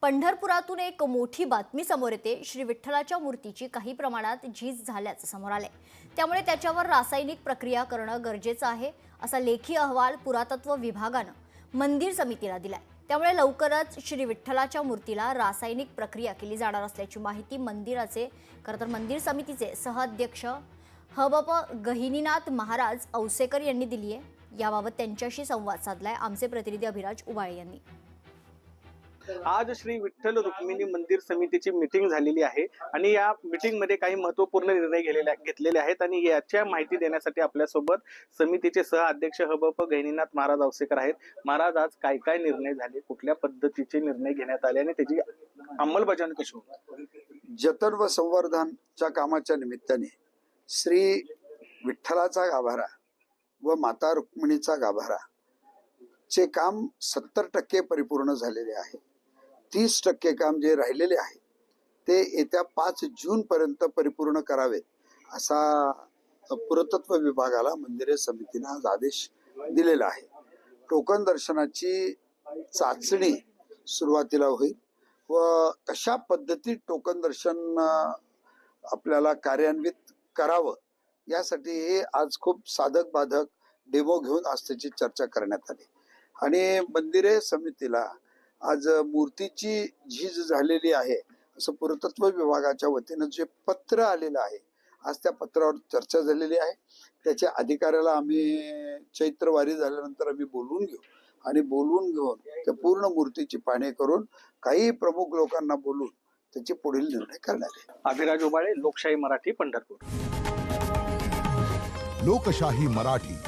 पंढरपुरातून एक मोठी बातमी समोर येते। श्री विठ्ठलाच्या मूर्तीची काही प्रमाणात झीज झाल्याचं समोर आले, त्यामुळे त्याच्यावर रासायनिक प्रक्रिया करणं गरजेचं आहे, असा लेखी अहवाल पुरातत्व विभागानं मंदिर समितीला दिलाय। त्यामुळे लवकरच श्री विठ्ठलाच्या मूर्तीला रासायनिक प्रक्रिया केली जाणार असल्याची माहिती मंदिर समितीचे सहअध्यक्ष हबप गहिनीनाथ महाराज औसेकर यांनी दिली आहे। याबाबत त्यांच्याशी संवाद साधलाय आमचे प्रतिनिधी अभिराज उबाळे यांनी। आज श्री विठ्ठल रुक्मिणी मंदिर समितीची मीटिंग झालेली आहे आणि या मीटिंग मध्ये काही महत्त्वपूर्ण निर्णय घेतलेले आहेत आणि याच्या माहिती देण्यासाठी आपल्या सोबत समितीचे सहअध्यक्ष हबप गहिनीनाथ महाराज औसेकर आहेत। महाराज, आज काय काय निर्णय झाले, कुठल्या पद्धतीचे निर्णय घेण्यात आले आणि त्याची अंमलबजावणी कशी होईल? जतन व संवर्धनच्या कामाच्या निमित्ताने श्री विठ्ठलाचा गाभारा व माता रुक्मिणीचा गाभारा चे काम 70% परिपूर्ण झालेले आहे। 30% काम जे राहिलेले आहे ते येत्या 5 जून पर्यंत परिपूर्ण करावेत असा पुरातत्व विभागाला मंदिरे समितीने आज आदेश दिलेला आहे। टोकन दर्शनाची चाचणी सुरुवातीला होईल व कशा पद्धतीत टोकन दर्शन आपल्याला कार्यान्वित करावं यासाठी आज खूप साधक बाधक डेमो घेऊन आज त्याची चर्चा करण्यात आली आणि मंदिरे समितीला आज मूर्तीची झीज झालेली आहे असं पुरातत्व विभागाच्या वतीनं जे पत्र आलेलं आहे, आज त्या पत्रावर चर्चा झालेली आहे। त्याच्या अधिकाऱ्याला आम्ही चैत्रवारी झाल्यानंतर आम्ही बोलवून घेऊ आणि बोलवून घेऊन त्या पूर्ण मूर्तीची पाहणी करून काही प्रमुख लोकांना बोलून त्याचे पुढील निर्णय करणार आहे। अभिराज उबाळे, लोकशाही मराठी, पंढरपूर। लोकशाही मराठी,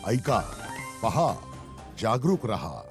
ऐका, पहा, जागरूक रहा।